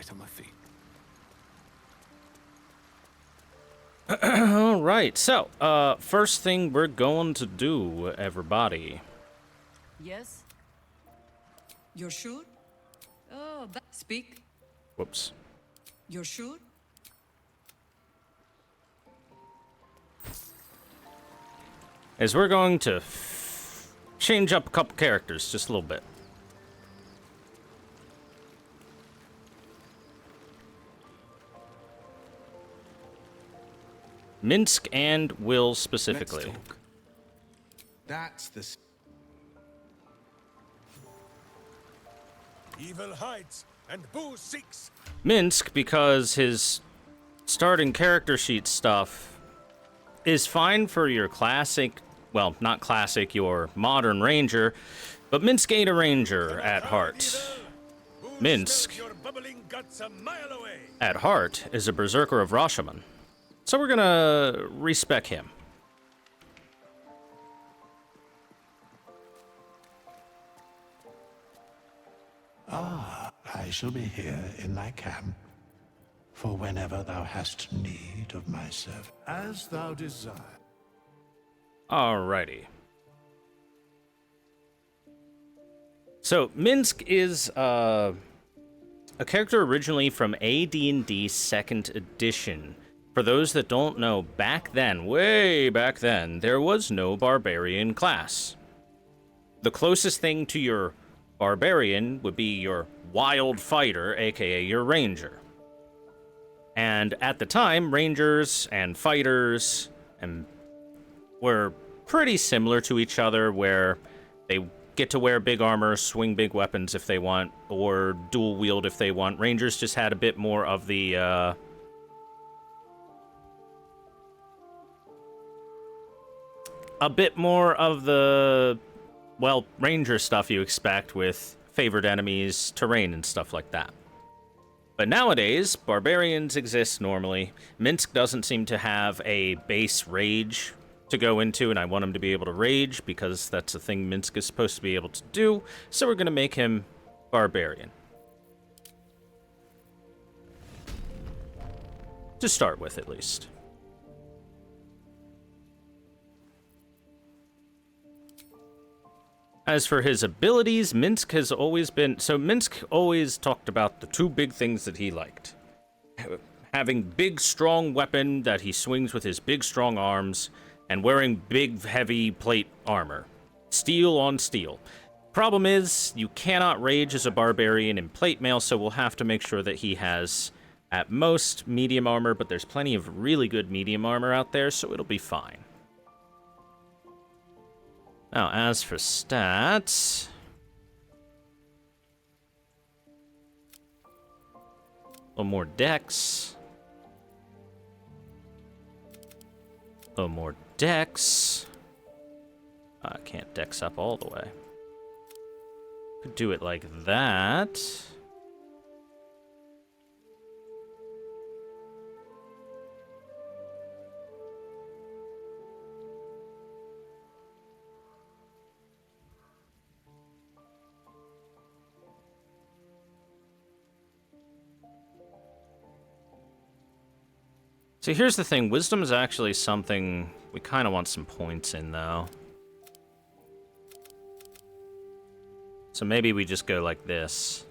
right on my feet. All right, so, first thing we're going to do, everybody. Yes? You're sure? Oh, speak. Whoops. You're sure? Is we're going to change up a couple characters just a little bit. Minsk and Will specifically. Let's talk. That's the... Evil hides and Boo seeks. Minsk, because his starting character sheet stuff is fine for your classic, well, not classic, your modern ranger, but Minsk ain't a ranger at heart. Minsk, Your bubbling guts a mile away. at heart, is a berserker of Rashomon. So we're gonna respec him. I shall be here in thy camp, for whenever thou hast need of my service. As thou desire. Alrighty. So, Minsk is a character originally from AD&D 2nd Edition. For those that don't know, back then, way back then, there was no barbarian class. The closest thing to your barbarian would be your wild fighter, aka your ranger. And at the time, rangers and fighters were pretty similar to each other, where they get to wear big armor, swing big weapons if they want, or dual wield if they want. Rangers just had a bit more of the, well, ranger stuff you expect with favored enemies, terrain, and stuff like that. But nowadays, barbarians exist normally. Minsk doesn't seem to have a base rage to go into, and I want him to be able to rage because that's the thing Minsk is supposed to be able to do, so we're going to make him barbarian. To start with, at least. As for his abilities, Minsk has always been... So Minsk always talked about the two big things that he liked. Having big, strong weapon that he swings with his big, strong arms, and wearing big, heavy plate armor. Steel on steel. Problem is, you cannot rage as a barbarian in plate mail, so we'll have to make sure that he has, at most, medium armor, but there's plenty of really good medium armor out there, so it'll be fine. Now, as for stats... a little more dex. A little more dex. I can't dex up all the way. Could do it like that. So here's the thing, wisdom is actually something we kind of want some points in, though. So maybe we just go like this.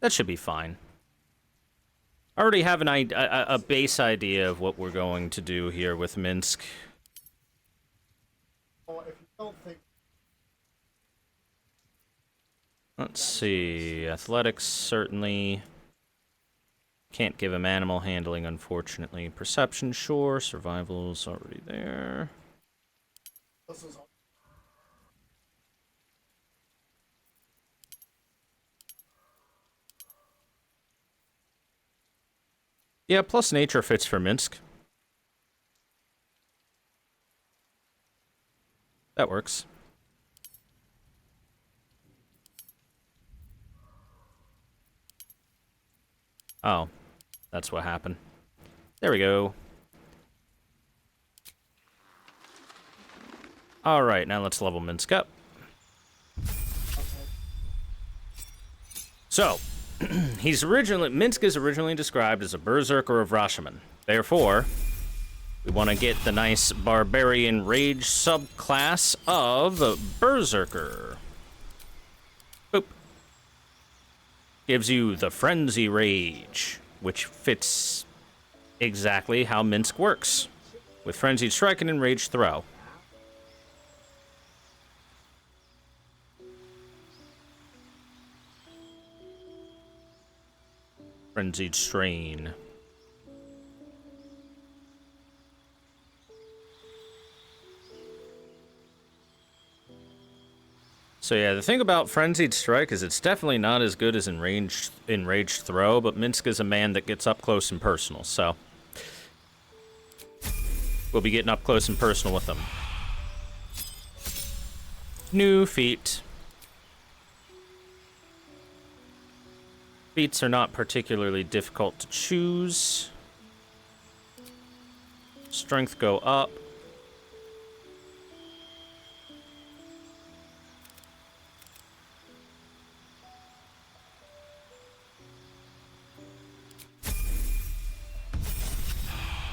That should be fine. I already have a base idea of what we're going to do here with Minsk. Let's see, athletics, certainly. Can't give him animal handling, unfortunately. Perception, sure. Survival's already there. Yeah, plus nature fits for Minsk. That works. Oh, that's what happened. There we go. Alright, now let's level Minsk up. So, Minsc is originally described as a berserker of Rashomon. Therefore, we want to get the nice barbarian rage subclass of berserker. Boop. Gives you the frenzy rage, which fits exactly how Minsc works, with frenzied strike and enraged throw. Frenzied strain. So yeah, the thing about Frenzied Strike is it's definitely not as good as Enraged Throw, but Minsc is a man that gets up close and personal, so we'll be getting up close and personal with them. New feat. Feats are not particularly difficult to choose. Strength go up.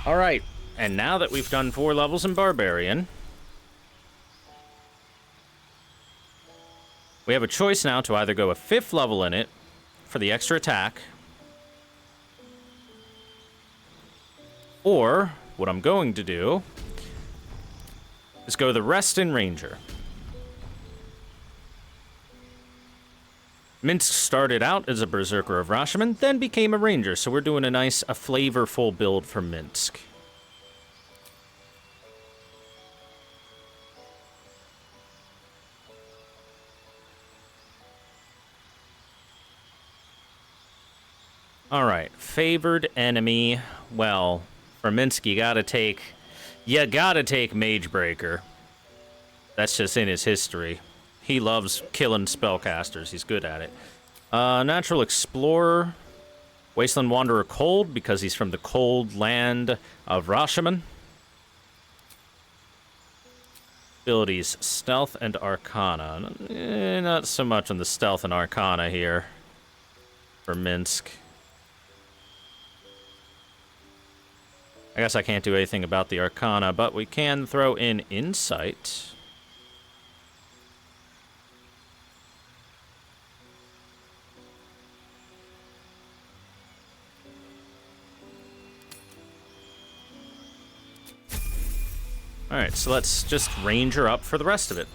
All right, and now that we've done 4 levels in Barbarian, we have a choice now to either go a 5th level in it for the extra attack, or what I'm going to do is go the rest in Ranger. Minsc started out as a Berserker of Rashomon, then became a Ranger, so we're doing a flavorful build for Minsc. Alright, favored enemy. Well, for Minsc, you gotta take Magebreaker. That's just in his history. He loves killing spellcasters. He's good at it. Natural Explorer. Wasteland Wanderer Cold, because he's from the cold land of Rashomon. Abilities, Stealth and Arcana. Not so much on the Stealth and Arcana here for Minsc. I guess I can't do anything about the Arcana, but we can throw in Insight. Alright, so let's just Ranger up for the rest of it.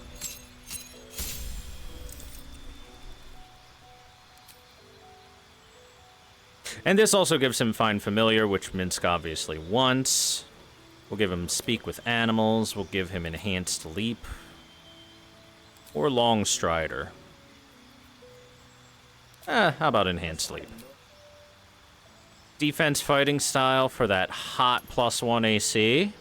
And this also gives him Find Familiar, which Minsc obviously wants. We'll give him Speak with Animals. We'll give him Enhanced Leap. Or Long Strider. How about Enhanced Leap? Defense Fighting Style for that hot +1 AC.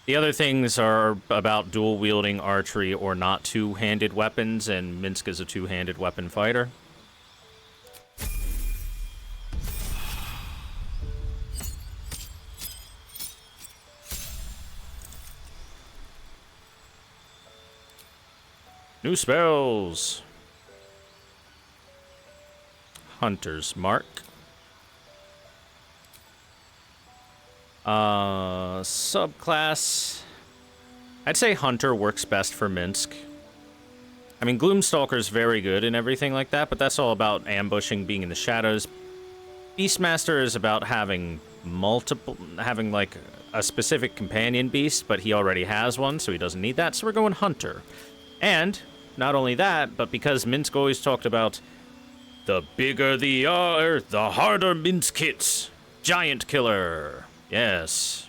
The other things are about dual-wielding archery or not two-handed weapons, and Minsc is a two-handed weapon fighter. New spells. Hunter's Mark. Subclass. I'd say Hunter works best for Minsc. I mean, Gloomstalker's very good and everything like that, but that's all about ambushing, being in the shadows. Beastmaster is about having like a specific companion beast, but he already has one, so he doesn't need that, so we're going Hunter. And not only that, but because Minsc always talked about the bigger the are, the harder Minsc hits. Giant Killer. Yes.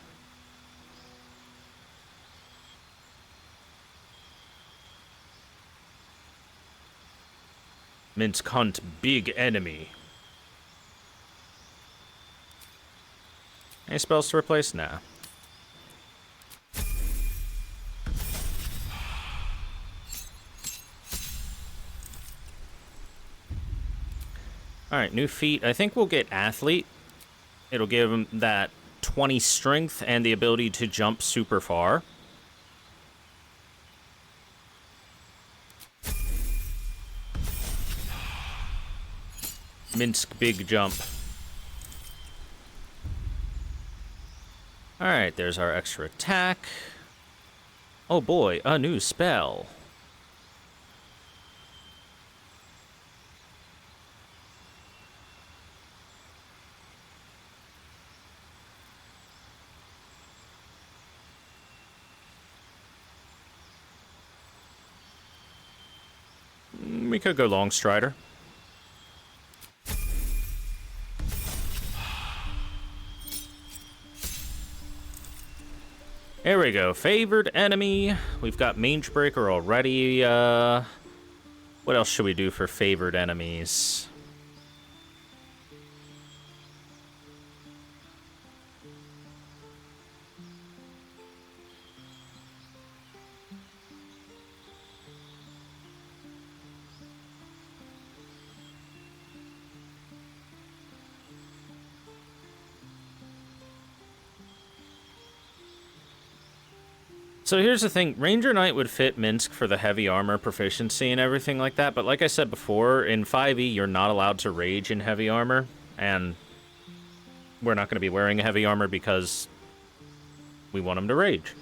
Minsc hunt big enemy. Any spells to replace? Nah. Alright, new feat. I think we'll get Athlete. It'll give him that 20 strength and the ability to jump super far. Minsk big jump. Alright, there's our extra attack. Oh boy, a new spell. We could go Long Strider. There we go. Favored enemy. We've got Magebreaker already. What else should we do for favored enemies? So here's the thing, Ranger Knight would fit Minsk for the heavy armor proficiency and everything like that, but like I said before, in 5e you're not allowed to rage in heavy armor, and we're not going to be wearing heavy armor because we want him to rage.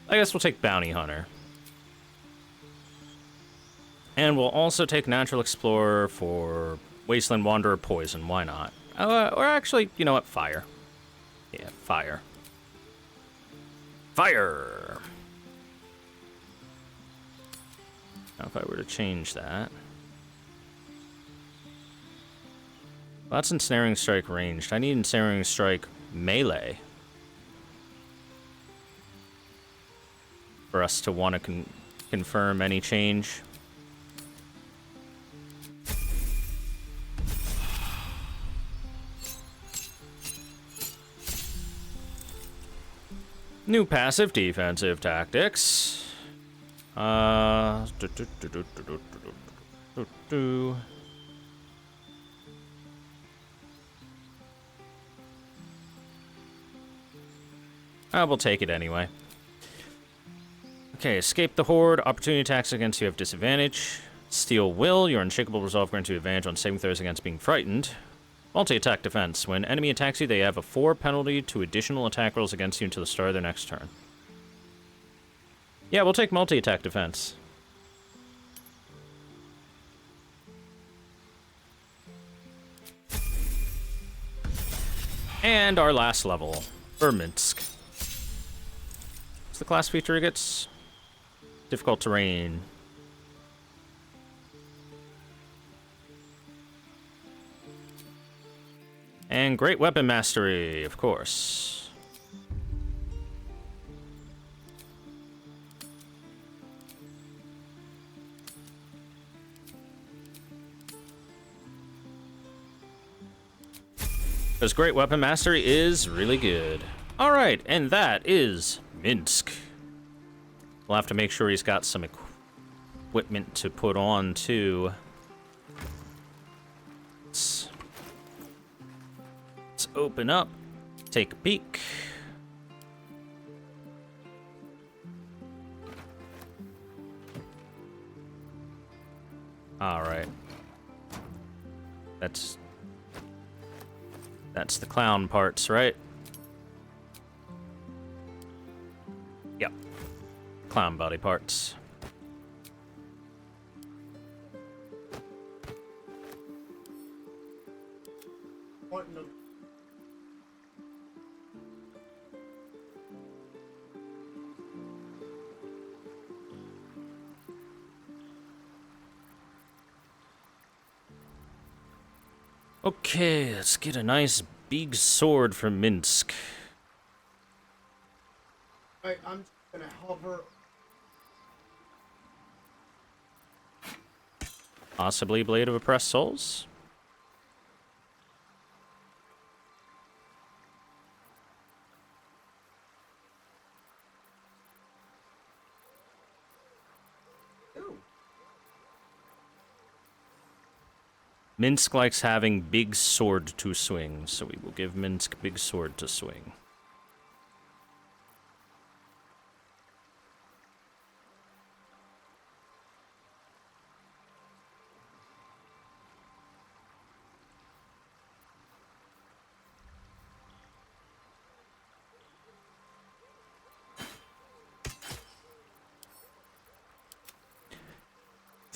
I guess we'll take Bounty Hunter. And we'll also take Natural Explorer for Wasteland Wanderer Poison. Why not? Or actually, you know what? Fire. Yeah, fire. Fire! Now, if I were to change that... Well, that's Ensnaring Strike ranged. I need Ensnaring Strike melee. For us to want to confirm any change. New passive defensive tactics. I will take it anyway. Okay, escape the horde. Opportunity attacks against you have disadvantage. Steel Will. Your unshakable resolve grants you advantage on saving throws against being frightened. Multi-attack defense. When enemy attacks you, they have a 4 penalty to additional attack rolls against you until the start of their next turn. Yeah, we'll take multi-attack defense. And our last level for Minsk. What's the class feature it gets? Difficult terrain. And great weapon mastery, of course. Because great weapon mastery is really good. Alright, and that is Minsk. We'll have to make sure he's got some equipment to put on, too. Let's open up, take a peek. All right. That's the clown parts, right? Yep. Clown body parts. Okay, let's get a nice big sword from Minsk. Right, I'm just gonna hover. Possibly Blade of Oppressed Souls? Minsk likes having big sword to swing, so we will give Minsk big sword to swing.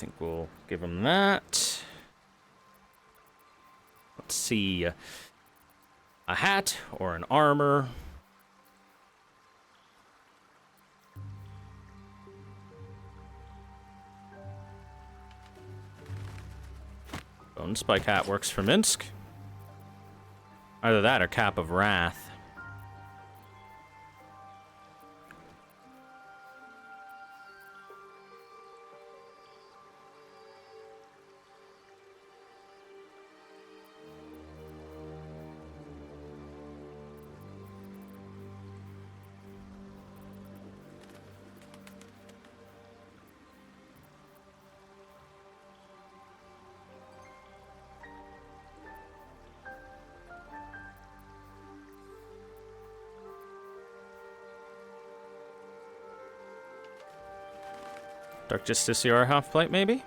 think we'll give him that. Let's see. A hat or an armor. Bone Spike hat works for Minsk. Either that or Cap of Wrath. Dark Justiciar half plate, maybe?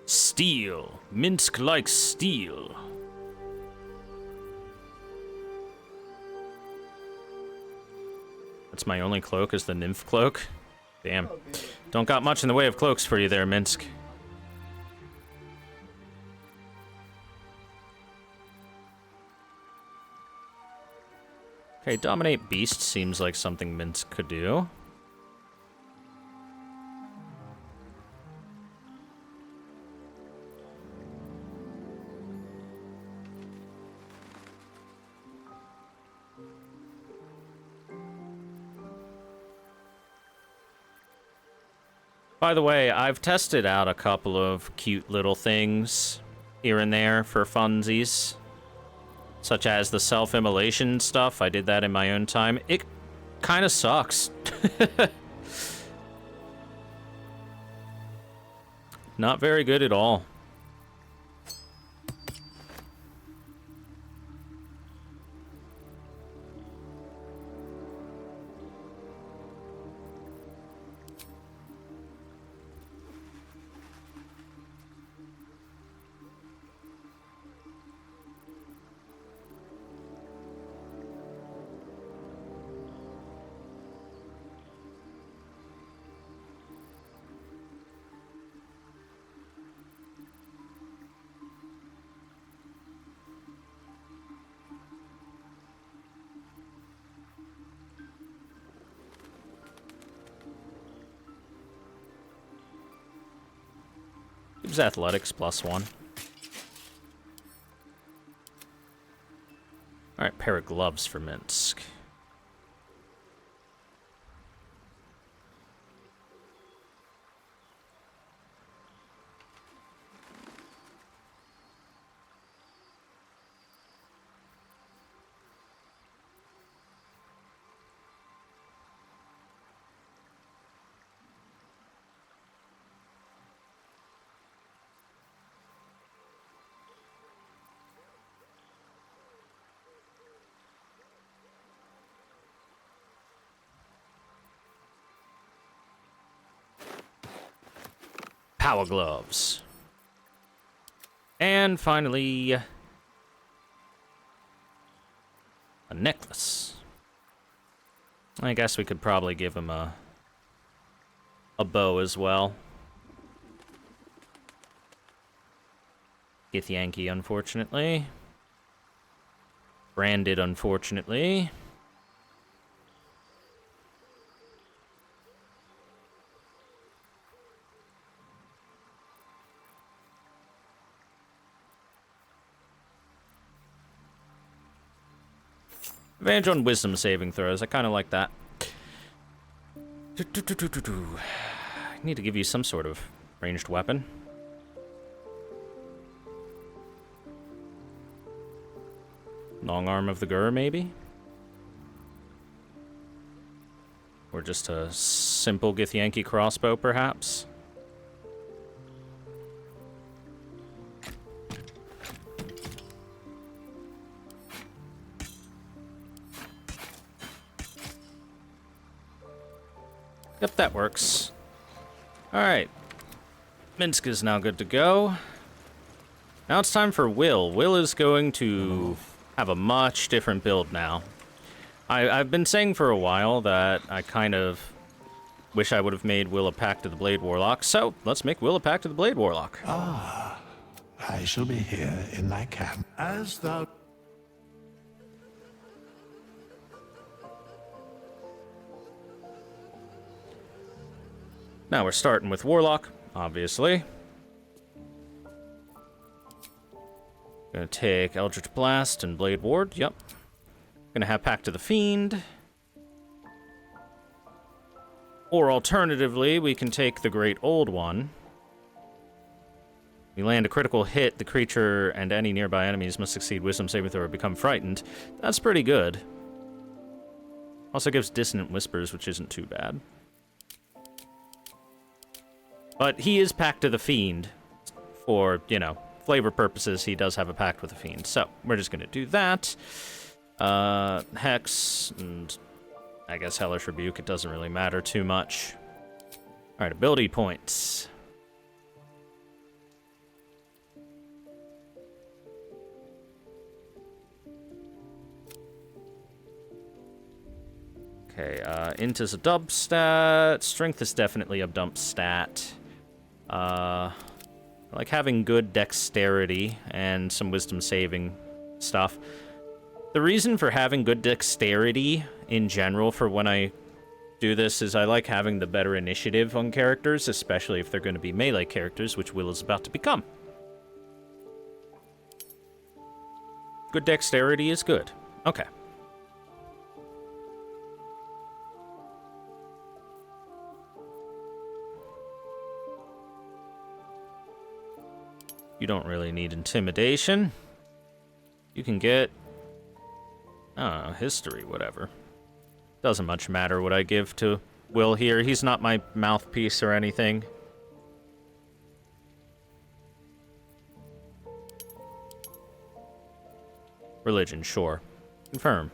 Steel. Minsk likes steel. That's my only cloak, is the Nymph cloak. Damn. Don't got much in the way of cloaks for you there, Minsk. Okay, Dominate Beast seems like something Minsk could do. By the way, I've tested out a couple of cute little things here and there for funsies. Such as the self-immolation stuff. I did that in my own time. It kind of sucks. Not very good at all. Gives athletics +1. Alright, pair of gloves for Minsk. Power gloves. And finally, a necklace. I guess we could probably give him a bow as well. Githyanki, unfortunately. Branded, unfortunately. Advantage on wisdom saving throws. I kind of like that. I need to give you some sort of ranged weapon. Long arm of the Gur, maybe? Or just a simple Githyanki crossbow, perhaps? Yep, that works. Alright. Minsk is now good to go. Now it's time for Will. Will is going to have a much different build now. I've been saying for a while that I kind of wish I would have made Will a Pact of the Blade Warlock, so let's make Will a Pact of the Blade Warlock. I shall be here in thy camp. As thou Now we're starting with Warlock, obviously. Gonna take Eldritch Blast and Blade Ward, yep. Gonna have Pact of the Fiend. Or alternatively, we can take the Great Old One. We land a critical hit, the creature and any nearby enemies must succeed Wisdom saving throw or become frightened. That's pretty good. Also gives Dissonant Whispers, which isn't too bad. But he is Pact of the Fiend. For, you know, flavor purposes, he does have a pact with the Fiend. So, we're just gonna do that. Hex, and I guess Hellish Rebuke, it doesn't really matter too much. Alright, ability points. Okay, Int is a dub stat. Strength is definitely a dump stat. I like having good dexterity and some wisdom saving stuff. The reason for having good dexterity in general for when I do this is I like having the better initiative on characters, especially if they're going to be melee characters, which Will is about to become. Good dexterity is good. Okay. You don't really need intimidation. You can get, I don't know, history, whatever. Doesn't much matter what I give to Will here. He's not my mouthpiece or anything. Religion, sure. Confirm.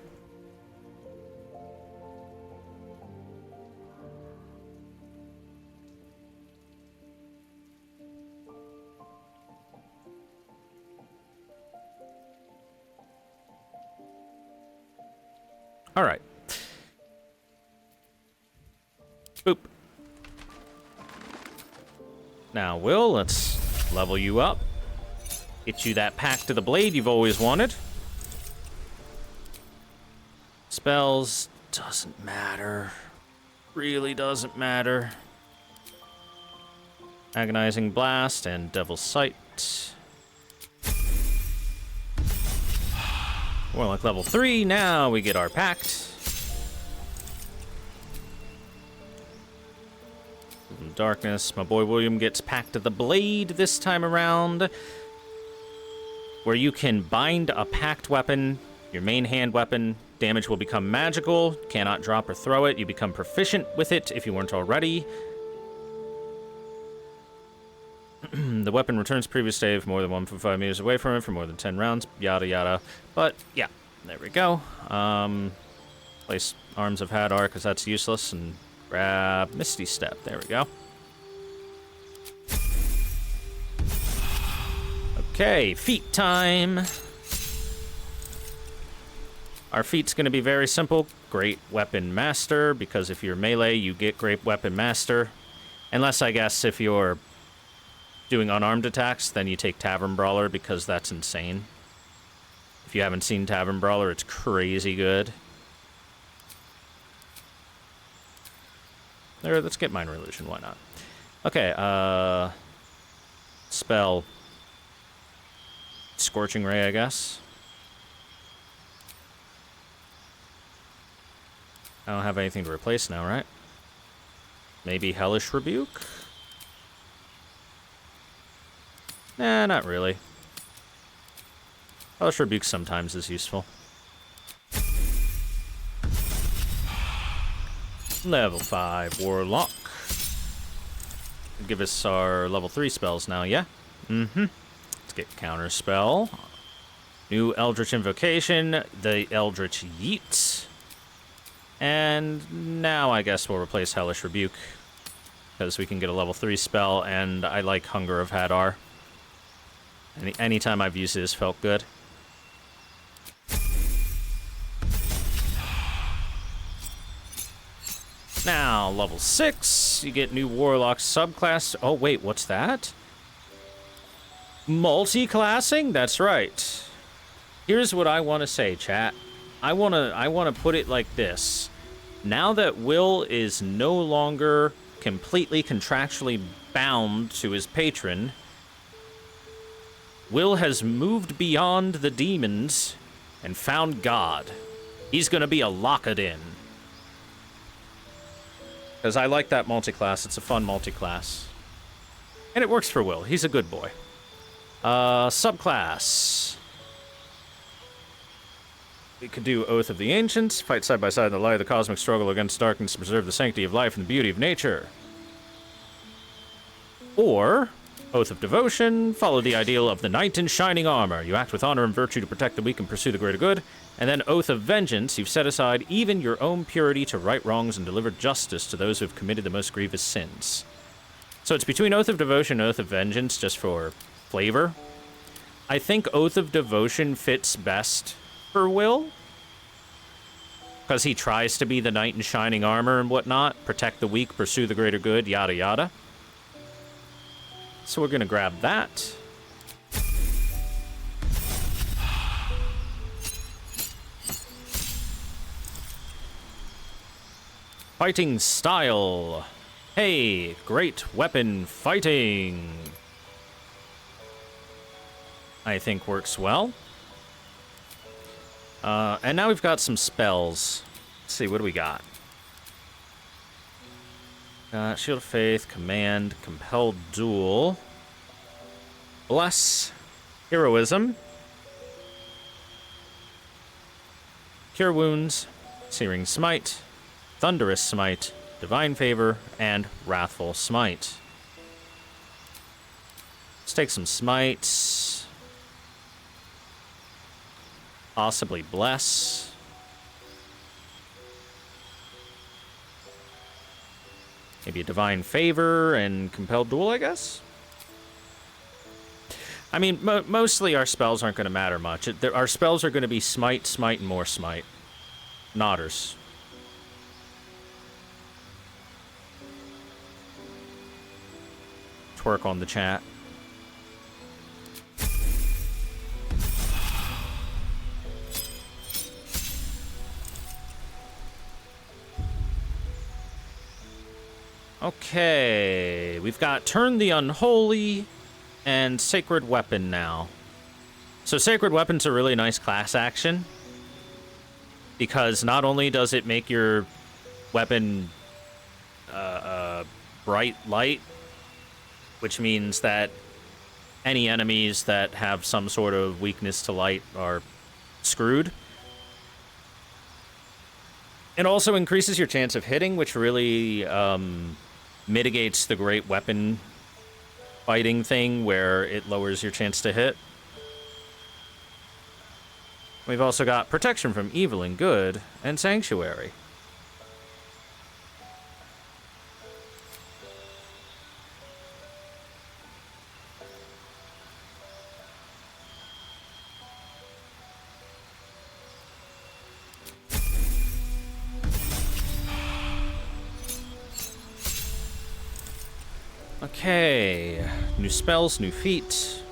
All right. Boop. Now, Will, let's level you up. Get you that Pact of the Blade you've always wanted. Spells doesn't matter. Really doesn't matter. Agonizing Blast and Devil's Sight. More like level 3. Now we get our Pact. Darkness. My boy William gets Pact of the Blade this time around, where you can bind a Pact weapon, your main hand weapon. Damage will become magical. Cannot drop or throw it. You become proficient with it if you weren't already. The weapon returns previous save more than 1.5 meters away from it for more than 10 rounds. Yada yada. But yeah, there we go. Place Arms of Hadar because that's useless, and grab Misty Step. There we go. Okay, feat time. Our feat's going to be very simple. Great Weapon Master, because if you're melee, you get Great Weapon Master. Unless, I guess, if you're doing unarmed attacks, then you take Tavern Brawler, because that's insane. If you haven't seen Tavern Brawler, it's crazy good. There, let's get Minor Illusion, why not? Okay, spell Scorching Ray, I guess. I don't have anything to replace now, right? Maybe Hellish Rebuke? Nah, not really. Hellish Rebuke sometimes is useful. Level 5 Warlock. Give us our level 3 spells now, yeah? Mm-hmm. Let's get Counter Spell. New Eldritch Invocation, the Eldritch Yeet. And now I guess we'll replace Hellish Rebuke, because we can get a level 3 spell, and I like Hunger of Hadar. Anytime I've used it, it's felt good. Now, level 6, you get new Warlock subclass. Oh, wait, what's that? Multi-classing? That's right. Here's what I want to say, chat. I want to put it like this. Now that Will is no longer completely contractually bound to his patron, Will has moved beyond the demons and found God. He's going to be a lock-it-in. Because I like that multi-class. It's a fun multi-class. And it works for Will. He's a good boy. Subclass. We could do Oath of the Ancients. Fight side by side in the light of the cosmic struggle against darkness to preserve the sanctity of life and the beauty of nature. Or Oath of Devotion. Follow the ideal of the knight in shining armor. You act with honor and virtue to protect the weak and pursue the greater good. And then Oath of Vengeance. You've set aside even your own purity to right wrongs and deliver justice to those who have committed the most grievous sins. So it's between Oath of Devotion and Oath of Vengeance, just for flavor. I think Oath of Devotion fits best for Will, because he tries to be the knight in shining armor and whatnot, protect the weak, pursue the greater good, yada yada. So we're gonna grab that. Fighting style. Hey, great weapon fighting. I think works well. And now we've got some spells. Let's see, what do we got? Shield of Faith, Command, Compelled Duel, Bless, Heroism, Cure Wounds, Searing Smite, Thunderous Smite, Divine Favor, and Wrathful Smite. Let's take some smites. Possibly Bless. Maybe a Divine Favor and Compelled Duel, I guess? I mean, mostly our spells aren't going to matter much. Our spells are going to be Smite, Smite, and more Smite. Nodders. Twerk on the chat. Okay, we've got Turn the Unholy and Sacred Weapon now. So Sacred Weapon's a really nice class action, because not only does it make your weapon bright light, which means that any enemies that have some sort of weakness to light are screwed. It also increases your chance of hitting, which really mitigates the great weapon fighting thing where it lowers your chance to hit. We've also got Protection from Evil and Good and Sanctuary. Okay, new spells, new feat.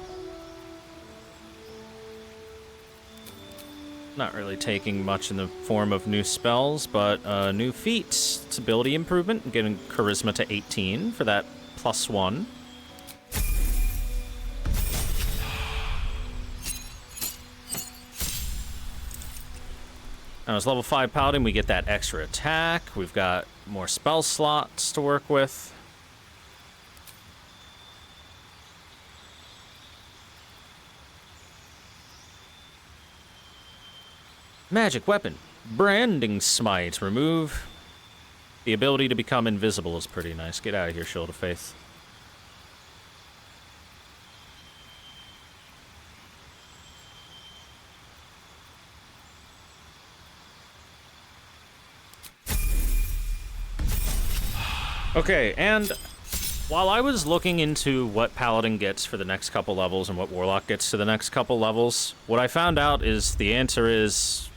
Not really taking much in the form of new spells, but new feats. It's ability improvement, getting charisma to 18 for that +1. Now as level 5 paladin, we get that extra attack. We've got more spell slots to work with. Magic weapon. Branding Smite. Remove the ability to become invisible is pretty nice. Get out of here, Shield of Faith. Okay, and While I was looking into what Paladin gets for the next couple levels and what Warlock gets to the next couple levels, what I found out is the answer is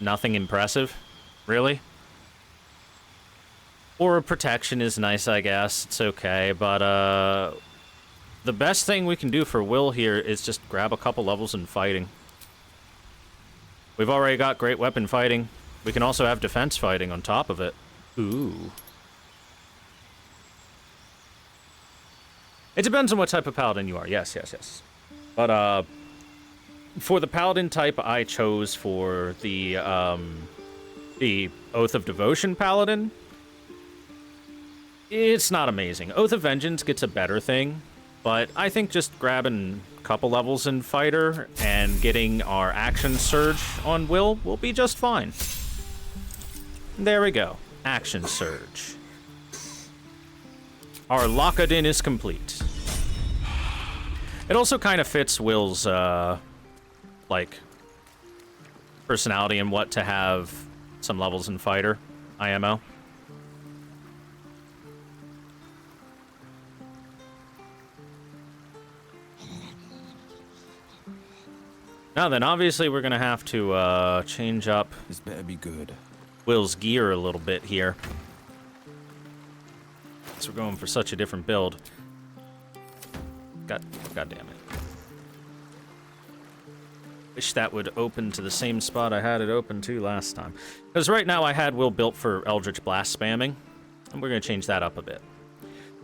nothing impressive, really. Aura Protection is nice, I guess. It's okay, but the best thing we can do for Will here is just grab a couple levels in fighting. We've already got great weapon fighting. We can also have defense fighting on top of it. Ooh. It depends on what type of Paladin you are. Yes, yes, yes. But, for the Paladin type I chose for the Oath of Devotion Paladin, it's not amazing. Oath of Vengeance gets a better thing, but I think just grabbing a couple levels in Fighter and getting our Action Surge on Will be just fine. There we go. Action Surge. Our Lockadin is complete. It also kind of fits Will's, like, personality and what to have some levels in Fighter, IMO. Now then, obviously we're gonna have to, change up This better be good. Will's gear a little bit here. So we're going for such a different build. God damn it. Wish that would open to the same spot I had it open to last time. Because right now I had Will built for Eldritch Blast spamming, and we're going to change that up a bit.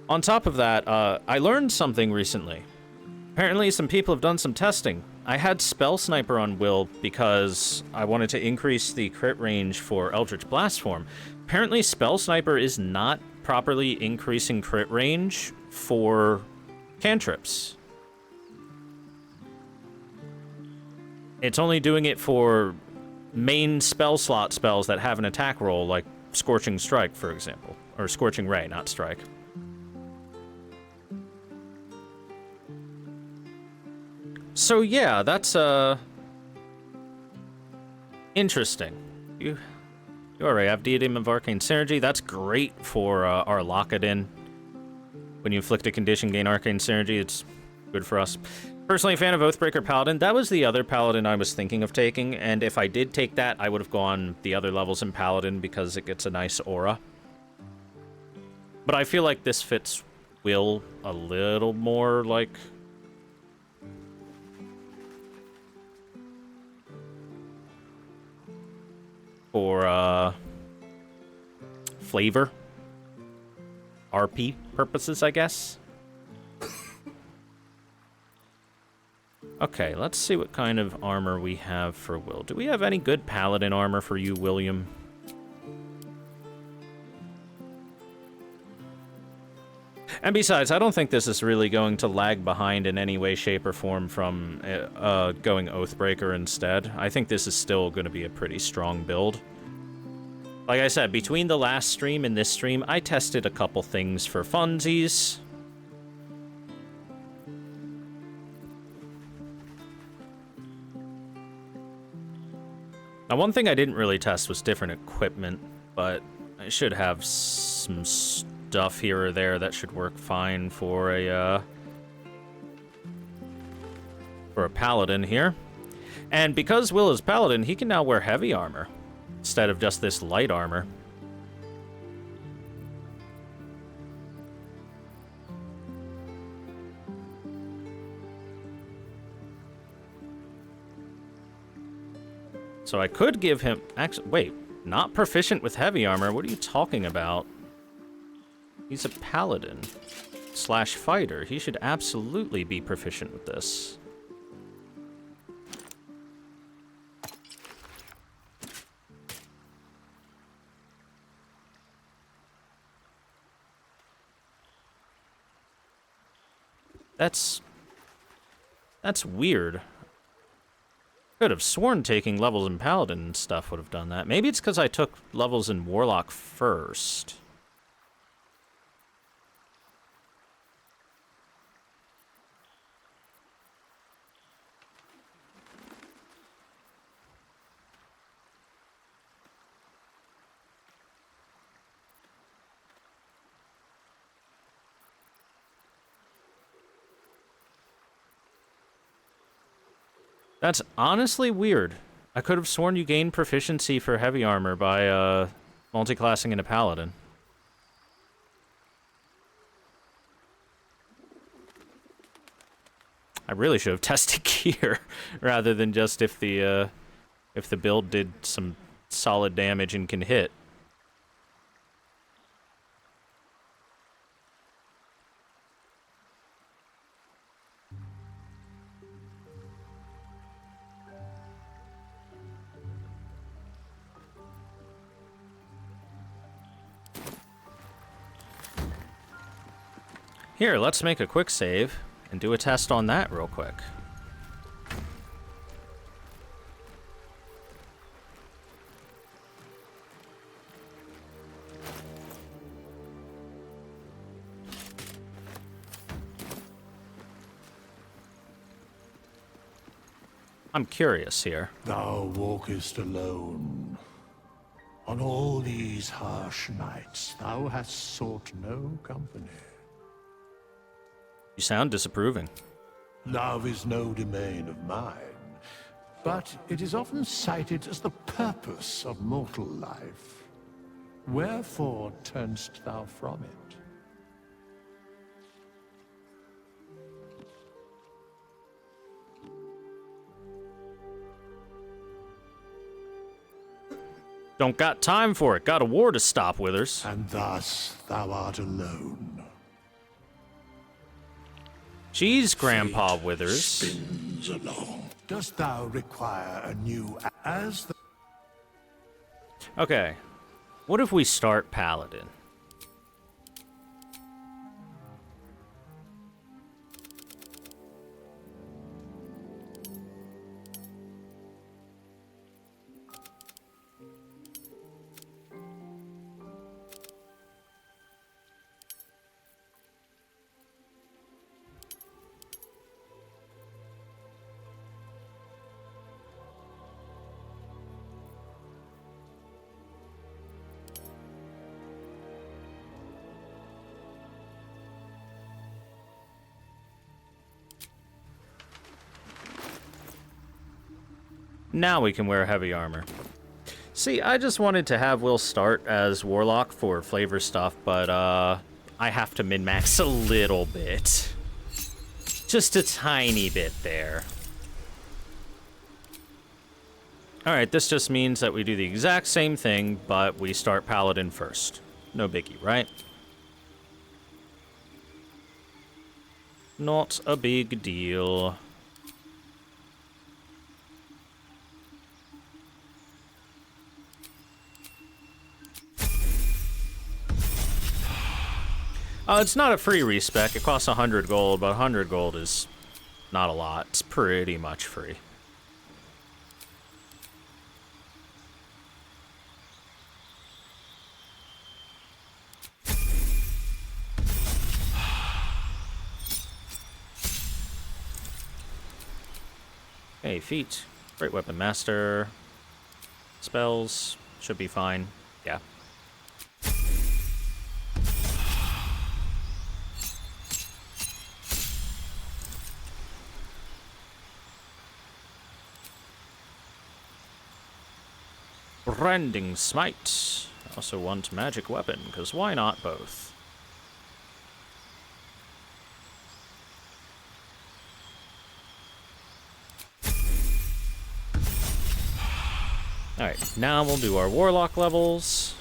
On top of that, I learned something recently. Apparently some people have done some testing. I had Spell Sniper on Will because I wanted to increase the crit range for Eldritch Blast form. Apparently Spell Sniper is not properly increasing crit range for cantrips. It's only doing it for main spell slot spells that have an attack roll, like Scorching Strike, for example. Or Scorching Ray, not Strike. So yeah, that's interesting. You already have Diadem of Arcane Synergy. That's great for our Lockadin. When you inflict a condition, gain Arcane Synergy, it's good for us. Personally a fan of Oathbreaker Paladin. That was the other Paladin I was thinking of taking, and if I did take that, I would have gone the other levels in Paladin because it gets a nice aura. But I feel like this fits Will a little more, like... for, flavor. RP purposes, I guess. Okay, let's see what kind of armor we have for Will. Do we have any good Paladin armor for you, William? And besides, I don't think this is really going to lag behind in any way, shape, or form from going Oathbreaker instead. I think this is still going to be a pretty strong build. Like I said, between the last stream and this stream, I tested a couple things for funsies. Now, one thing I didn't really test was different equipment, but I should have some stuff here or there that should work fine for a Paladin here. And because Will is Paladin, he can now wear heavy armor instead of just this light armor. So I could give him... Actually, wait. Not proficient with heavy armor? What are you talking about? He's a paladin / fighter. He should absolutely be proficient with this. That's weird. Could have sworn taking levels in Paladin and stuff would have done that. Maybe it's because I took levels in Warlock first. That's honestly weird. I could have sworn you gained proficiency for heavy armor by multiclassing into paladin. I really should have tested gear rather than just if the build did some solid damage and can hit. Here, let's make a quick save and do a test on that real quick. I'm curious here. Thou walkest alone. On all these harsh nights, thou hast sought no company. You sound disapproving. Love is no domain of mine, but it is often cited as the purpose of mortal life. Wherefore turnst thou from it? Don't got time for it. Got a war to stop, Withers. And thus thou art alone. Jeez, Grandpa Withers. Spins along. Dost thou require a new as the Okay. What if we start Paladin? Now we can wear heavy armor. See, I just wanted to have Will start as Warlock for flavor stuff, but I have to min-max a little bit. Just a tiny bit there. Alright, this just means that we do the exact same thing, but we start Paladin first. No biggie, right? Not a big deal. It's not a free respec. It costs 100 gold, but 100 gold is not a lot. It's pretty much free. Hey, feat. Great weapon master. Spells. Should be fine. Yeah. Rending Smite. I also want magic weapon, because why not both? Alright, now we'll do our Warlock levels.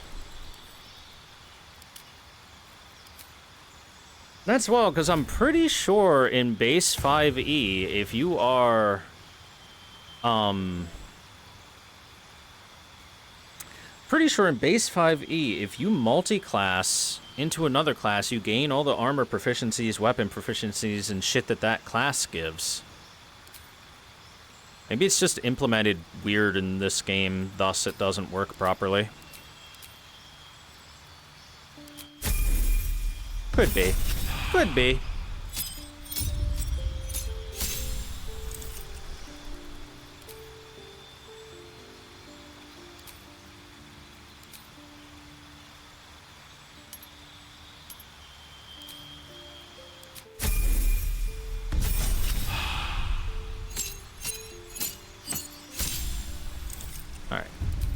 That's wild, because I'm pretty sure in base 5e, if you are... Pretty sure in base 5e, if you multi-class into another class, you gain all the armor proficiencies, weapon proficiencies, and shit that that class gives. Maybe it's just implemented weird in this game, thus it doesn't work properly. Could be. Could be.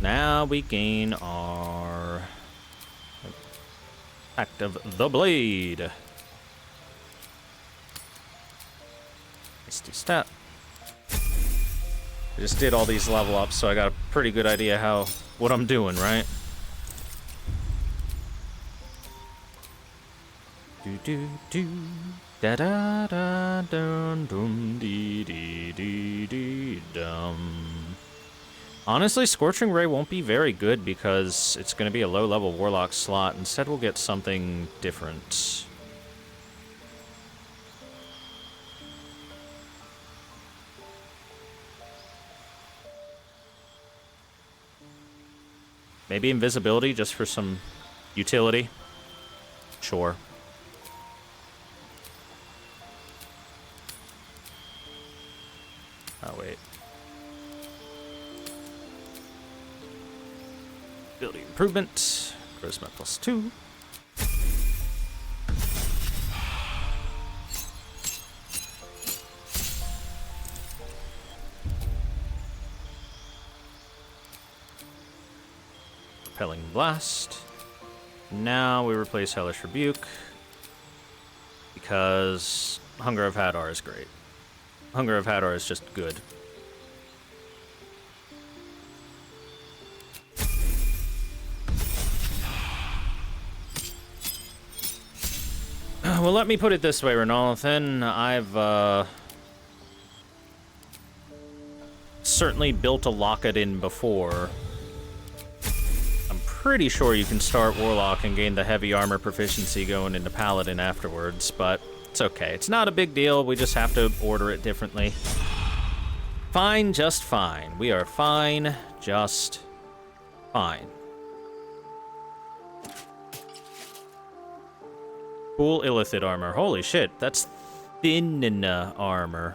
Now we gain our Act of the Blade. Hasty step. I just did all these level ups, so I got a pretty good idea what I'm doing, right? Do do do da da da dum dum dee dee dee dee dum. Honestly, Scorching Ray won't be very good because it's going to be a low-level Warlock slot. Instead, we'll get something different. Maybe invisibility just for some utility. Sure. Oh, wait. Ability improvement. Charisma +2. Repelling Blast. Now we replace Hellish Rebuke because Hunger of Hadar is great. Hunger of Hadar is just good. Well, let me put it this way, Renolithan. I've certainly built a Lock-it-in before. I'm pretty sure you can start Warlock and gain the heavy armor proficiency going into Paladin afterwards, but it's okay. It's not a big deal. We just have to order it differently. Fine, just fine. We are fine, just fine. Cool Illithid armor. Holy shit, that's thin armor.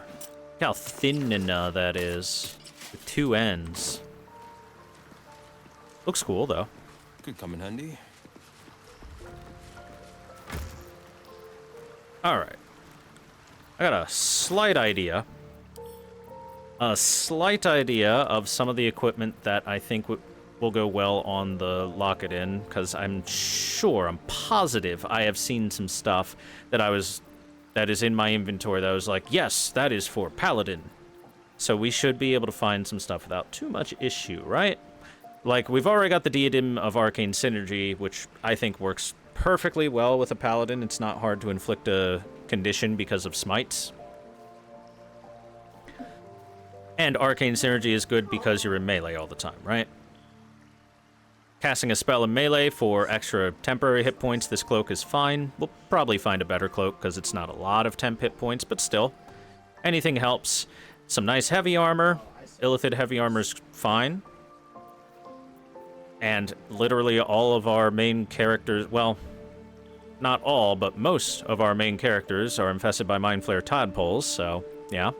Look how thin that is. With 2 ends. Looks cool, though. Could come in handy. Alright. I got a slight idea. A slight idea of some of the equipment that I think will go well on the Lock-it-in, because I'm positive I have seen some stuff that is in my inventory that I was like, yes, that is for Paladin. So we should be able to find some stuff without too much issue, right? Like, we've already got the Diadem of Arcane Synergy, which I think works perfectly well with a Paladin. It's not hard to inflict a condition because of smites. And Arcane Synergy is good because you're in melee all the time, right? Casting a spell in melee for extra temporary hit points, this cloak is fine. We'll probably find a better cloak because it's not a lot of temp hit points, but still. Anything helps. Some nice heavy armor. Illithid heavy armor's fine. And literally all of our main characters, well, not all, but most of our main characters are infested by Mind Flare tadpoles, so yeah.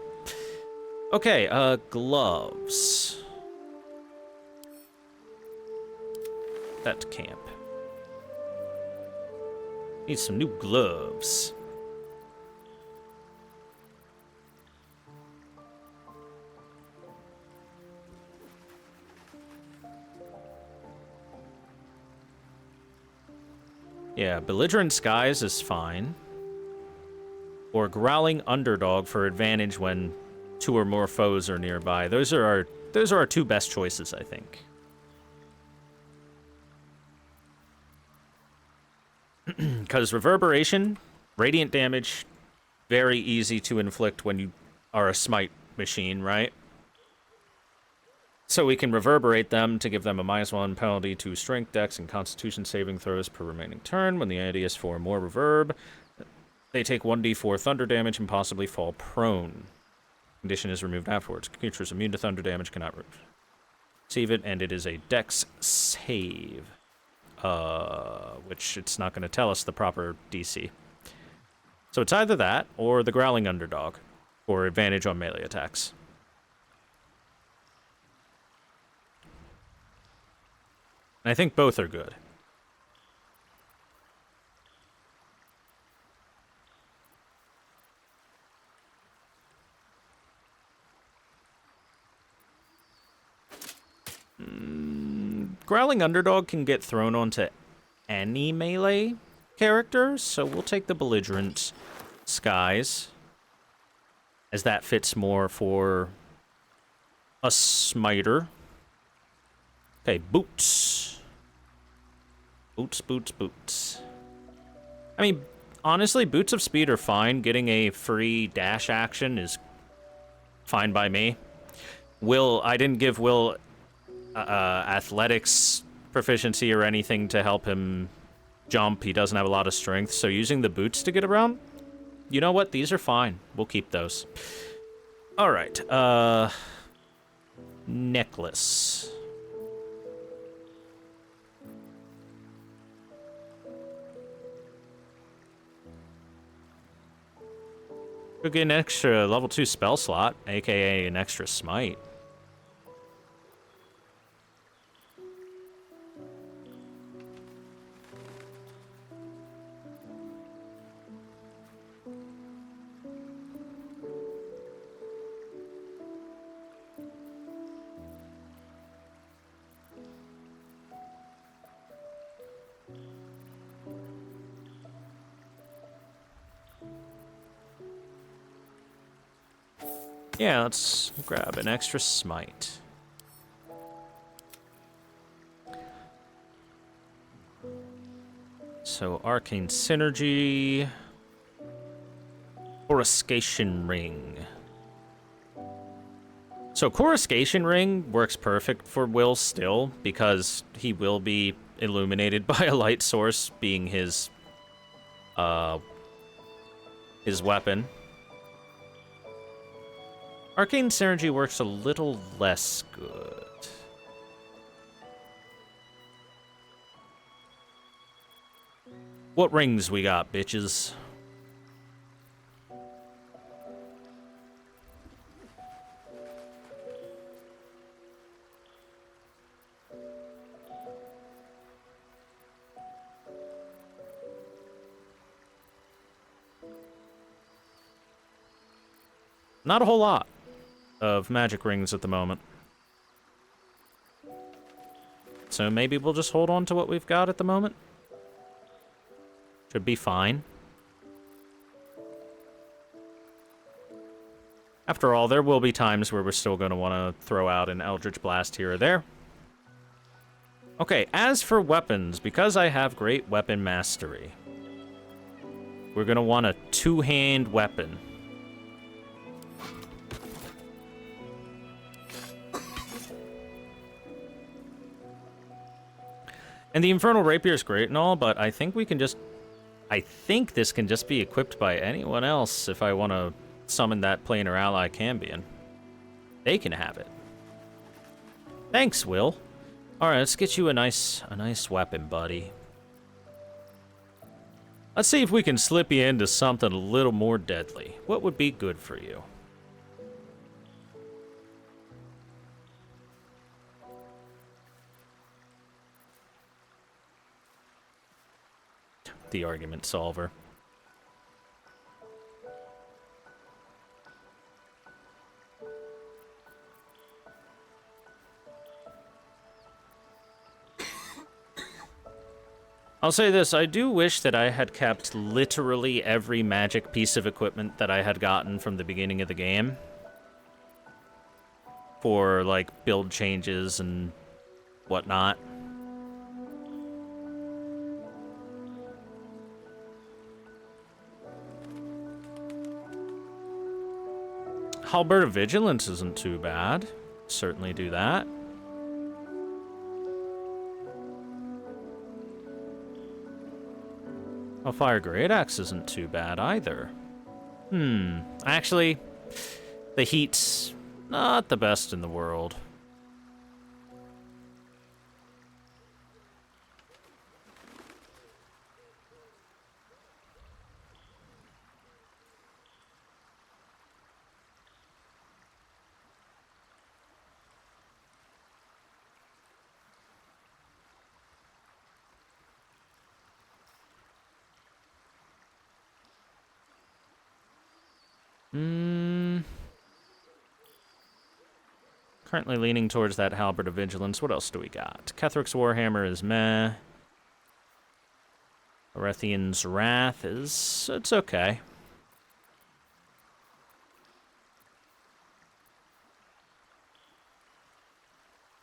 Okay, gloves. That camp. Need some new gloves. Yeah, Belligerent Skies is fine. Or Growling Underdog for advantage when 2 or more foes are nearby. Those are our 2 best choices, I think. Because Reverberation, radiant damage, very easy to inflict when you are a smite machine, right? So we can reverberate them to give them a -1 penalty to strength, dex, and constitution saving throws per remaining turn. When the idea is for more reverb, they take 1d4 thunder damage and possibly fall prone. Condition is removed afterwards. Creatures immune to thunder damage cannot receive it, and it is a dex save. Which it's not going to tell us the proper DC. So it's either that or the Growling Underdog for advantage on melee attacks. And I think both are good. Growling Underdog can get thrown onto any melee character, so we'll take the Belligerent Skies, as that fits more for a smiter. Okay, boots. Boots, boots, boots. I mean, honestly, Boots of Speed are fine. Getting a free dash action is fine by me. I didn't give Will athletics proficiency or anything to help him jump. He doesn't have a lot of strength, so using the boots to get around, you know what? These are fine. We'll keep those. All right. Necklace. Could get an extra level 2 spell slot, aka an extra smite. Yeah, let's grab an extra smite. So, Arcane Synergy. Coruscation Ring. So, Coruscation Ring works perfect for Will still, because he will be illuminated by a light source being his weapon. Arcane Synergy works a little less good. What rings we got, bitches? Not a whole lot of magic rings at the moment. So maybe we'll just hold on to what we've got at the moment. Should be fine. After all, there will be times where we're still going to want to throw out an Eldritch Blast here or there. Okay, as for weapons, because I have great weapon mastery, we're going to want a two-hand weapon. And the Infernal Rapier is great and all, but I think we can just... I think this can just be equipped by anyone else if I want to summon that planar ally Cambion. They can have it. Thanks, Will. Alright, let's get you a nice weapon, buddy. Let's see if we can slip you into something a little more deadly. What would be good for you? The argument solver. I'll say this, I do wish that I had kept literally every magic piece of equipment that I had gotten from the beginning of the game. For, like, build changes and whatnot. Halberd of Vigilance isn't too bad. Certainly do that. Hellfire Great Axe isn't too bad either. Actually, the heat's not the best in the world. Currently leaning towards that Halberd of Vigilance. What else do we got? Kethric's Warhammer is meh. Arethian's Wrath is... it's okay.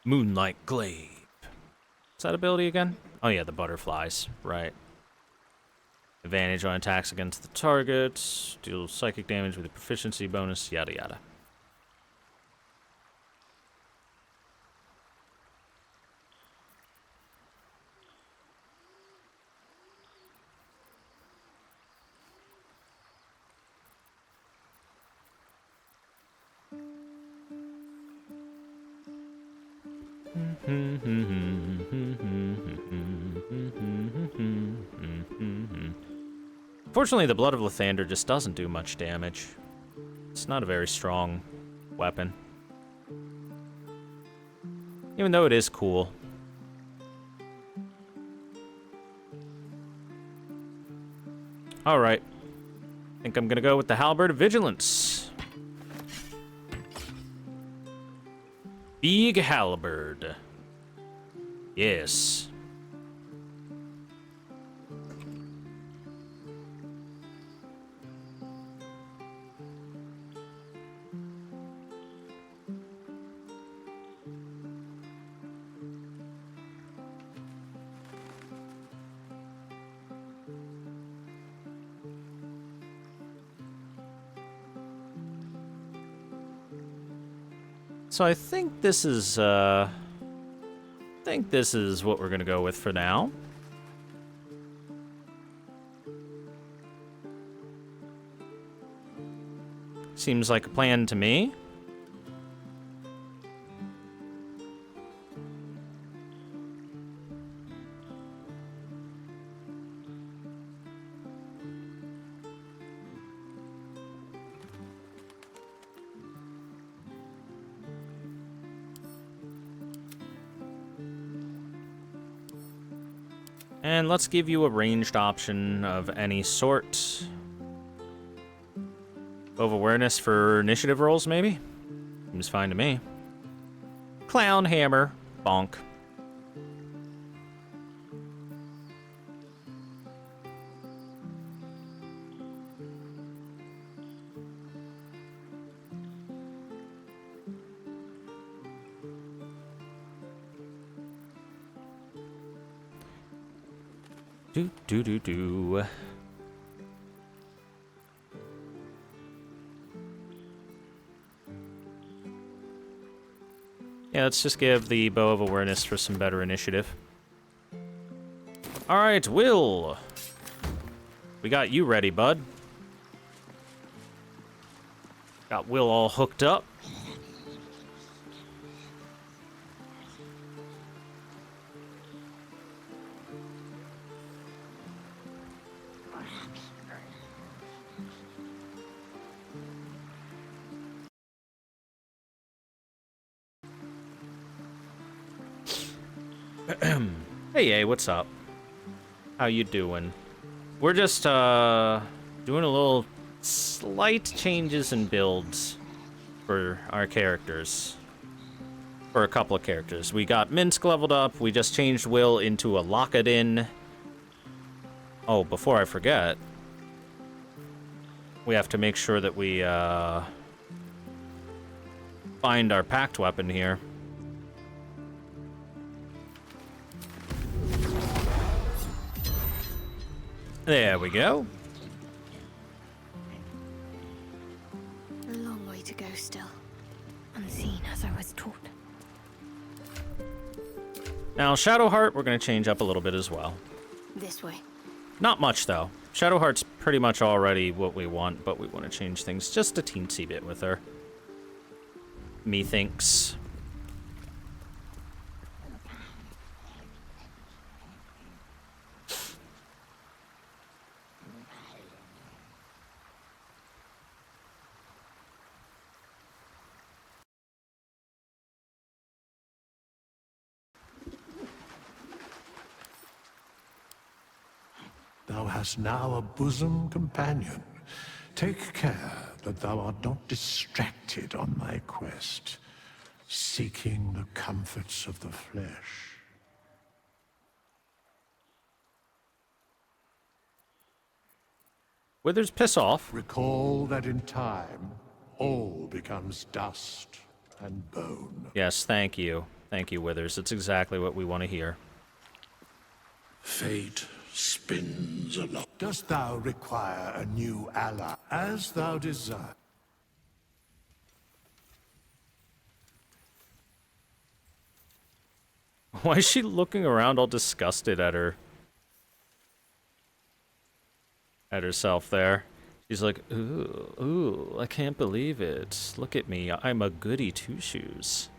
Moonlight Glaive. What's that ability again? Oh yeah, the butterflies. Right. Advantage on attacks against the target. Deal psychic damage with a proficiency bonus. Yada yada. Fortunately, the Blood of Lathander just doesn't do much damage. It's not a very strong weapon. Even though it is cool. Alright. I think I'm gonna go with the Halberd of Vigilance. Big Halberd. Yes. So I think this is what we're gonna go with for now. Seems like a plan to me. And let's give you a ranged option of any sort. Of awareness for initiative rolls, maybe? Seems fine to me. Clown hammer. Bonk. Do. Yeah, let's just give the Bow of Awareness for some better initiative. Alright, Will. We got you ready, bud. Got Will all hooked up. Hey, what's up? How you doing? We're just, doing a little slight changes in builds for our characters. For a couple of characters. We got Minsc leveled up, we just changed Will into a Lockadin. Oh, before I forget, we have to make sure that we, find our pact weapon here. There we go. A long way to go still. Unseen as I was taught. Now, Shadowheart, we're going to change up a little bit as well. This way. Not much, though. Shadowheart's pretty much already what we want, but we want to change things just a teensy bit with her. Methinks. Thou hast now a bosom companion. Take care that thou art not distracted on thy quest. seeking the comforts of the flesh. Withers, piss off. Recall that in time, all becomes dust and bone. Yes, thank you. Thank you, Withers. It's exactly what we want to hear. Fate spins along. Dost thou require a new ally, as thou desire? Why is she looking around all disgusted at herself there? She's like, ooh, I can't believe it. Look at me, I'm a goody two-shoes.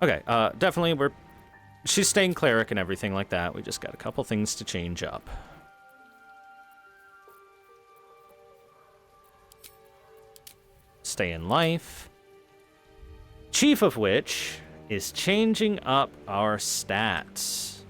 Okay, definitely she's staying cleric and everything like that. We just got a couple things to change up. Stay in life. Chief of which is changing up our stats.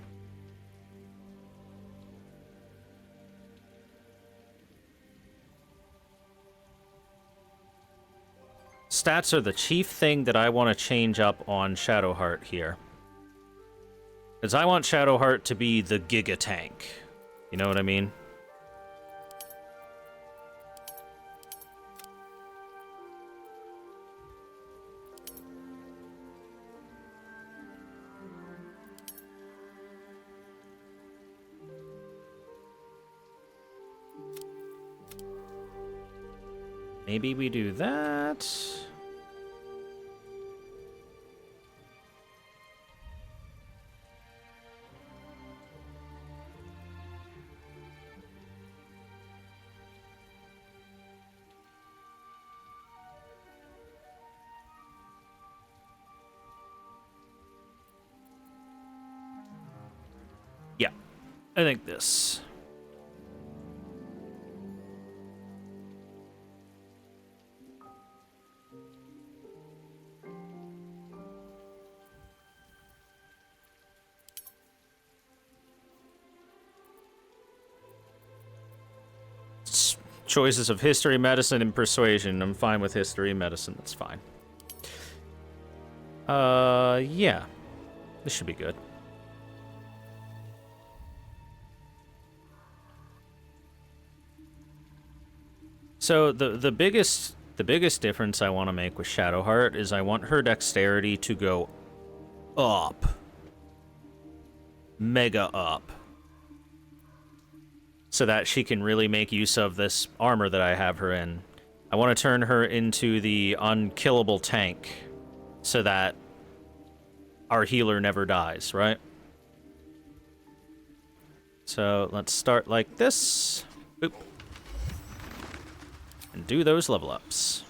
Stats are the chief thing that I want to change up on Shadowheart here. Because I want Shadowheart to be the Giga Tank. You know what I mean? Maybe we do that. Yeah, I think this. Choices of history, medicine, and persuasion. I'm fine with history, medicine. That's fine. Yeah. This should be good. So the biggest difference I want to make with Shadowheart is I want her dexterity to go up. Mega up. So that she can really make use of this armor that I have her in. I want to turn her into the unkillable tank so that our healer never dies, right? So let's start like this. Boop. And do those level ups.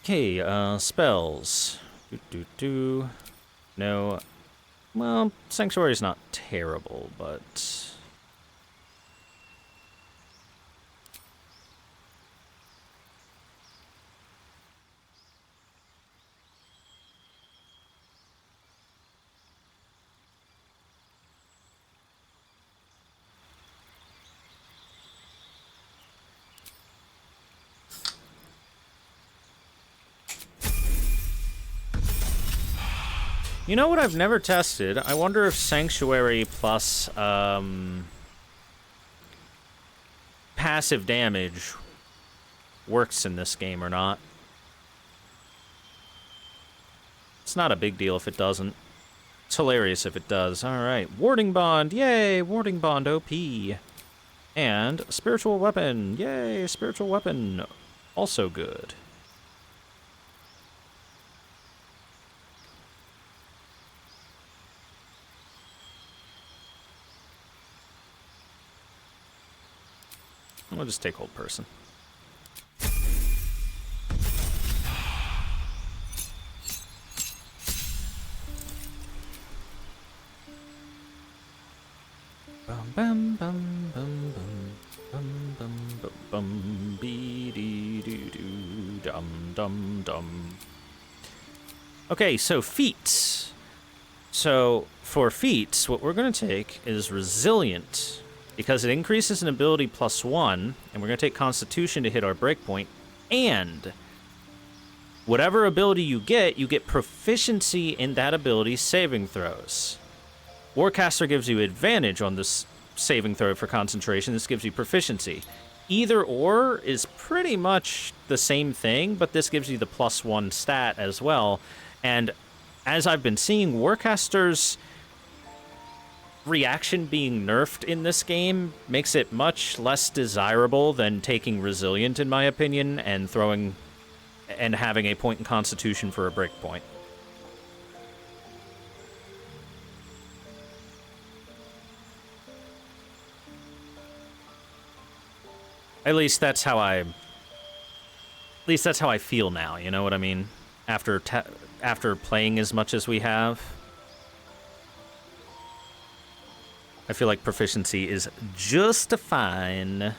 Okay, spells. No. Well, Sanctuary's not terrible, but... You know what I've never tested? I wonder if Sanctuary plus passive damage works in this game or not. It's not a big deal if it doesn't. It's hilarious if it does. Alright, Warding Bond, yay! Warding Bond OP. And Spiritual Weapon, yay! Spiritual Weapon, also good. We'll just take Hold Person. Bum bum bum bum bum bum bum bum dum dum. Okay, so feats. So for feats, what we're going to take is Resilient, because it increases an ability +1, and we're going to take Constitution to hit our breakpoint, and whatever ability you get proficiency in that ability's saving throws. Warcaster gives you advantage on this saving throw for concentration. This gives you proficiency. Either or is pretty much the same thing, but this gives you the +1 stat as well. And as I've been seeing, Warcaster's reaction being nerfed in this game makes it much less desirable than taking Resilient, in my opinion, and throwing and having a point in Constitution for a breakpoint. At least that's how I feel now, you know what I mean? After playing as much as we have, I feel like proficiency is just fine.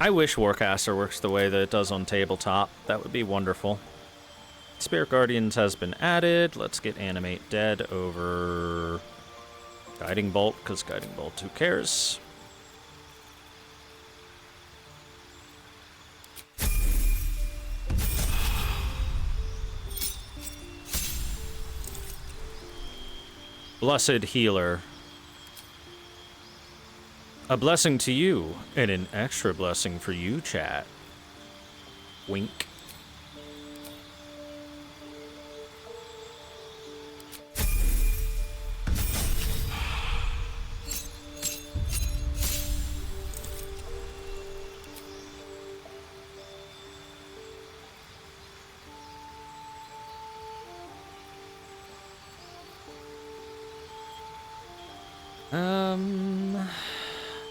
I wish Warcaster works the way that it does on tabletop. That would be wonderful. Spirit Guardians has been added. Let's get Animate Dead over Guiding Bolt, because Guiding Bolt, who cares? Blessed Healer. A blessing to you, and an extra blessing for you, chat. Wink.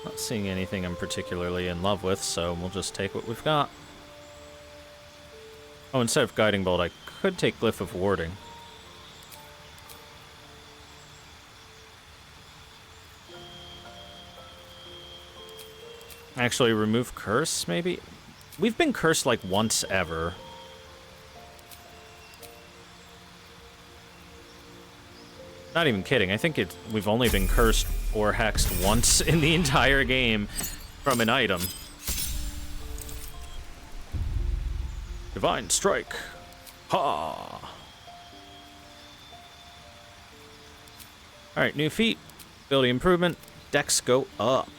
Not seeing anything I'm particularly in love with, so we'll just take what we've got. Oh, instead of Guiding Bolt, I could take Glyph of Warding. Actually, remove Curse, maybe? We've been cursed like once ever. Not even kidding. I think we've only been cursed or hexed once in the entire game from an item. Divine Strike. Ha! Alright, new feat. Ability improvement. Dex go up.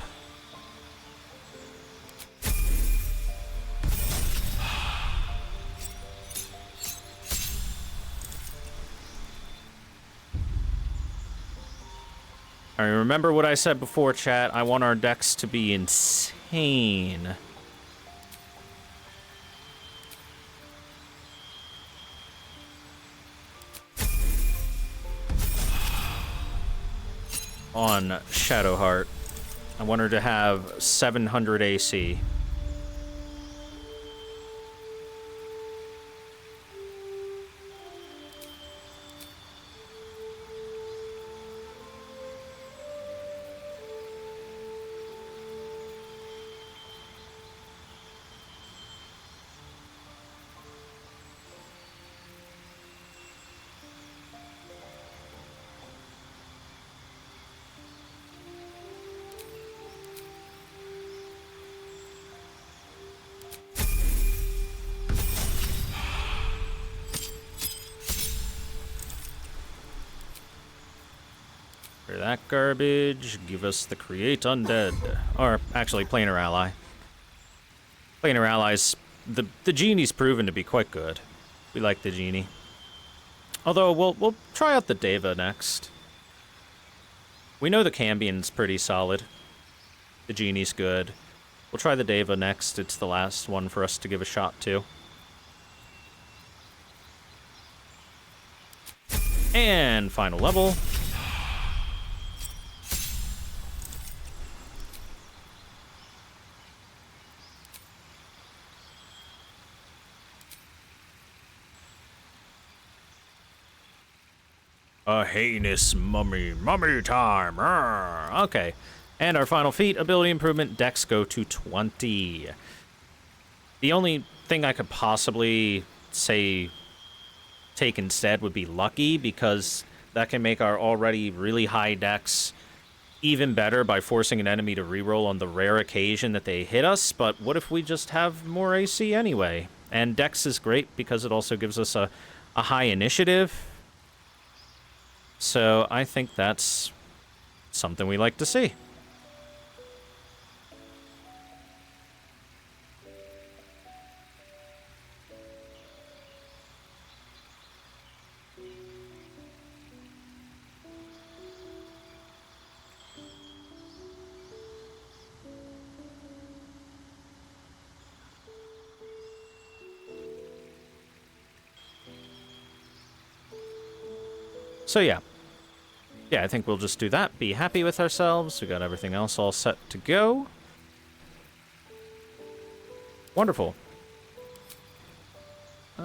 I remember what I said before, chat. I want our decks to be insane. On Shadowheart. I want her to have 700 AC. That garbage, give us the Create Undead. Or, actually, Planar Ally. Planar Allies, the Genie's proven to be quite good. We like the Genie. Although, we'll try out the Deva next. We know the Cambion's pretty solid. The Genie's good. We'll try the Deva next. It's the last one for us to give a shot to. And final level. A heinous mummy. Mummy time. Arrgh. Okay. And our final feat, ability improvement, Dex go to 20. The only thing I could possibly say take instead would be lucky, because that can make our already really high Dex even better by forcing an enemy to reroll on the rare occasion that they hit us. But what if we just have more AC anyway? And Dex is great because it also gives us a high initiative. So I think that's something we like to see. So yeah. Yeah, I think we'll just do that. Be happy with ourselves. We got everything else all set to go. Wonderful. You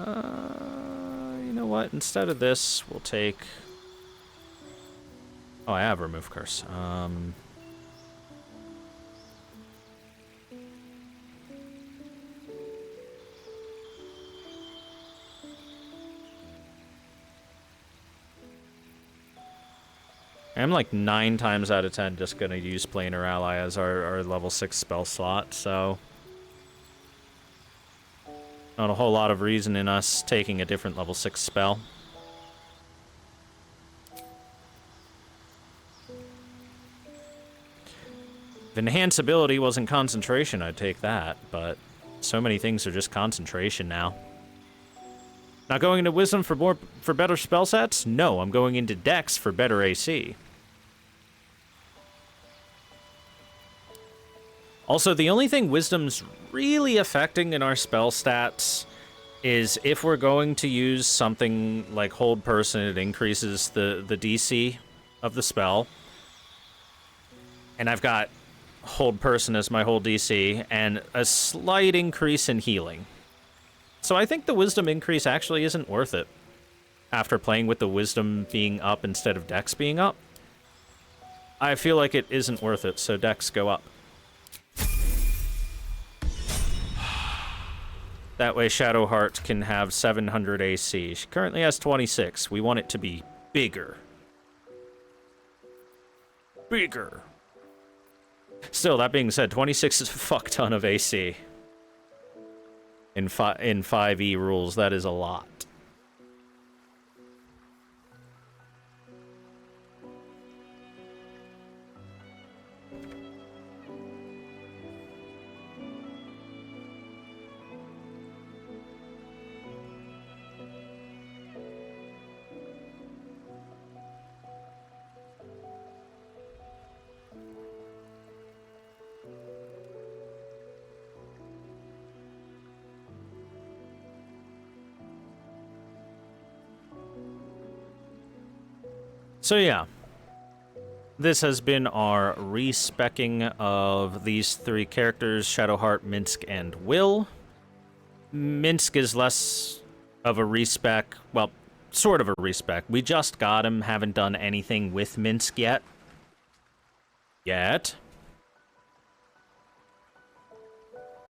know what? Instead of this, we'll take... Oh, I have remove curse. I'm like 9 times out of 10 just gonna use Planar Ally as our level 6 spell slot, so... Not a whole lot of reason in us taking a different level 6 spell. If Enhance ability wasn't concentration, I'd take that, but so many things are just concentration now. Not going into Wisdom for better spell sets? No, I'm going into Dex for better AC. Also, the only thing Wisdom's really affecting in our spell stats is if we're going to use something like Hold Person, it increases the DC of the spell. And I've got Hold Person as my whole DC, and a slight increase in healing. So I think the Wisdom increase actually isn't worth it, after playing with the Wisdom being up instead of Dex being up. I feel like it isn't worth it, so Dex go up. That way Shadowheart can have 700 AC. She currently has 26. We want it to be bigger. Bigger. Still, that being said, 26 is a fuck ton of AC. In 5e rules, that is a lot. So yeah, this has been our respecking of these 3 characters, Shadowheart, Minsc, and Will. Minsc is less of a respec, well, sort of a respec. We just got him, haven't done anything with Minsc yet.